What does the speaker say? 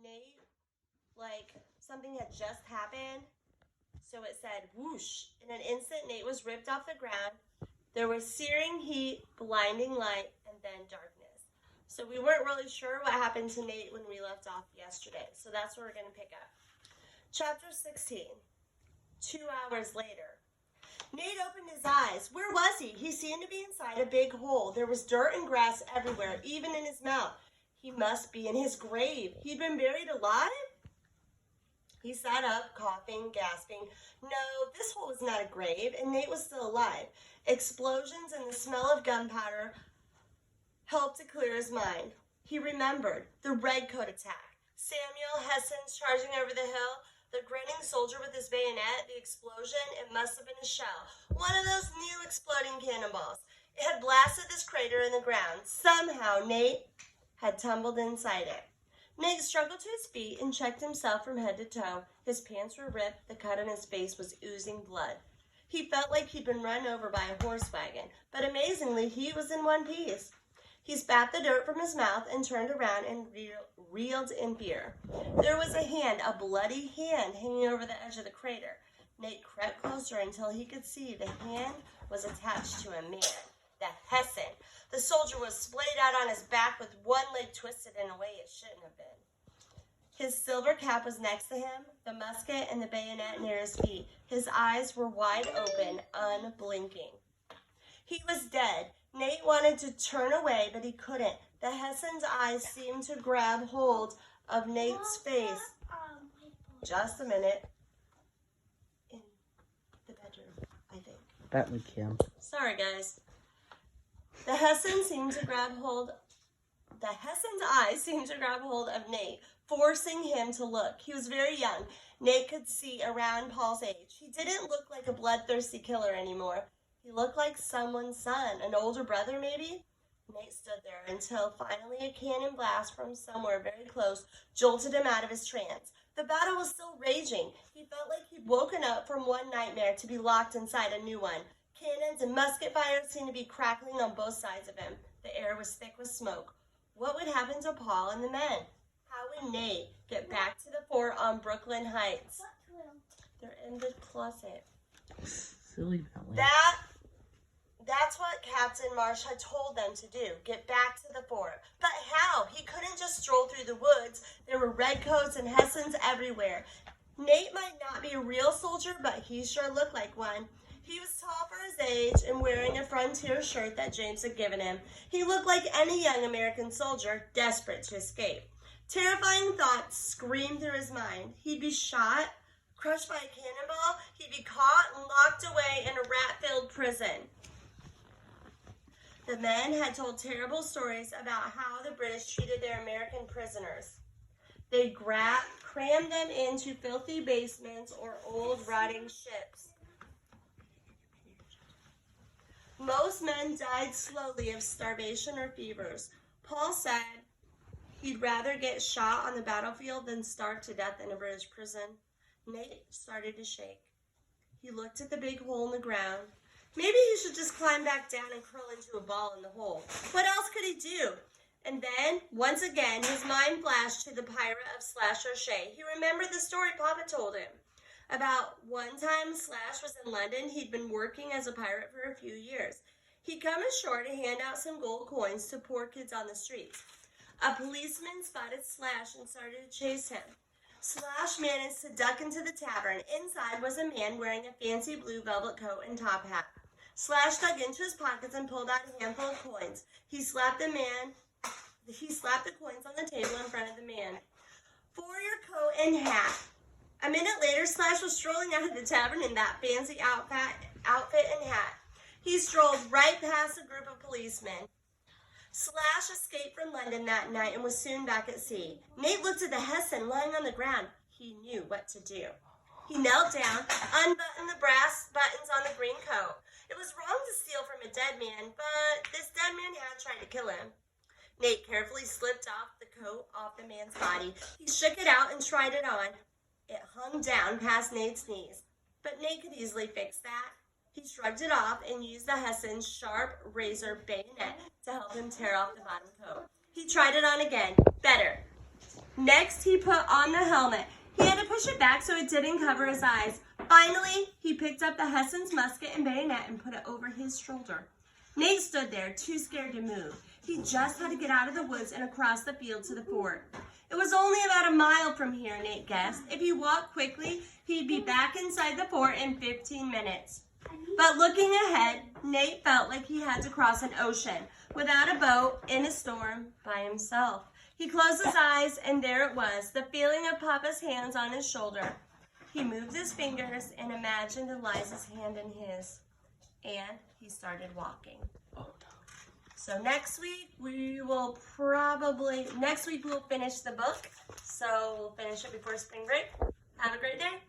Nate, like something had just happened. So it said whoosh. In an instant, Nate was ripped off the ground. There was searing heat, blinding light, and then darkness. So we weren't really sure what happened to Nate when we left off yesterday. So that's where we're going to pick up. Chapter 16. 2 hours later. Nate opened his eyes. Where was he? He seemed to be inside a big hole. There was dirt and grass everywhere, even in his mouth. He must be in his grave. He'd been buried alive? He sat up, coughing, gasping. No, this hole was not a grave, and Nate was still alive. Explosions and the smell of gunpowder helped to clear his mind. He remembered the redcoat attack. Samuel Hessen's charging over the hill, the grinning soldier with his bayonet, the explosion. It must have been a shell, one of those new exploding cannonballs. It had blasted this crater in the ground. Somehow Nate had tumbled inside it. Nate struggled to his feet and checked himself from head to toe. His pants were ripped. The cut on his face was oozing blood. He felt like he'd been run over by a horse wagon, but amazingly, he was in one piece. He spat the dirt from his mouth and turned around and reeled in fear. There was a hand, a bloody hand, hanging over the edge of the crater. Nate crept closer until he could see the hand was attached to a man, the Hessen. The soldier was splayed out on his back with one leg twisted in a way it shouldn't have been. His silver cap was next to him, the musket and the bayonet near his feet. His eyes were wide open, unblinking. He was dead. Nate wanted to turn away, but he couldn't. The Hessen's eyes seemed to grab hold of Nate's face. Just a minute. In the bedroom, I think. That would count. Sorry, guys. The Hessen's eyes seemed to grab hold of Nate, forcing him to look. He was very young. Nate could see around Paul's age. He didn't look like a bloodthirsty killer anymore. He looked like someone's son, an older brother maybe? Nate stood there until finally a cannon blast from somewhere very close jolted him out of his trance. The battle was still raging. He felt like he'd woken up from one nightmare to be locked inside a new one. Cannons and musket fire seemed to be crackling on both sides of him. The air was thick with smoke. What would happen to Paul and the men? How would Nate get back to the fort on Brooklyn Heights? They're in the closet. Silly belly. That's what Captain Marsh had told them to do, get back to the fort. But how? He couldn't just stroll through the woods. There were redcoats and Hessens everywhere. Nate might not be a real soldier, but he sure looked like one. He was tall for his age and wearing a frontier shirt that James had given him. He looked like any young American soldier, desperate to escape. Terrifying thoughts screamed through his mind. He'd be shot, crushed by a cannonball. He'd be caught and locked away in a rat-filled prison. The men had told terrible stories about how the British treated their American prisoners. They crammed them into filthy basements or old rotting ships. Most men died slowly of starvation or fevers. Paul said he'd rather get shot on the battlefield than starve to death in a British prison. Nate started to shake. He looked at the big hole in the ground. Maybe he should just climb back down and curl into a ball in the hole. What else could he do? And then, once again, his mind flashed to the pirate of Slash O'Shea. He remembered the story Papa told him. About one time Slash was in London. He'd been working as a pirate for a few years. He'd come ashore to hand out some gold coins to poor kids on the streets. A policeman spotted Slash and started to chase him. Slash managed to duck into the tavern. Inside was a man wearing a fancy blue velvet coat and top hat. Slash dug into his pockets and pulled out a handful of coins. He slapped the coins on the table in front of the man. For your coat and hat. A minute later, Slash was strolling out of the tavern in that fancy outfit and hat. He strolled right past a group of policemen. Slash escaped from London that night and was soon back at sea. Nate looked at the Hessen lying on the ground. He knew what to do. He knelt down, unbuttoned the brass buttons on the green coat. It was wrong to steal from a dead man, but this dead man had tried to kill him. Nate carefully slipped off the coat off the man's body. He shook it out and tried it on. It hung down past Nate's knees, but Nate could easily fix that. He shrugged it off and used the Hessen's sharp razor bayonet to help him tear off the bottom coat. He tried it on again. Better. Next, he put on the helmet. He had to push it back so it didn't cover his eyes. Finally, he picked up the Hessian's musket and bayonet and put it over his shoulder. Nate stood there, too scared to move. He just had to get out of the woods and across the field to the fort. It was only about a mile from here, Nate guessed. If he walked quickly, he'd be back inside the fort in 15 minutes. But looking ahead, Nate felt like he had to cross an ocean without a boat, in a storm, by himself. He closed his eyes, and there it was, the feeling of Papa's hands on his shoulder. He moved his fingers and imagined Eliza's hand in his, and he started walking. So next week we'll finish the book. So we'll finish it before spring break. Have a great day.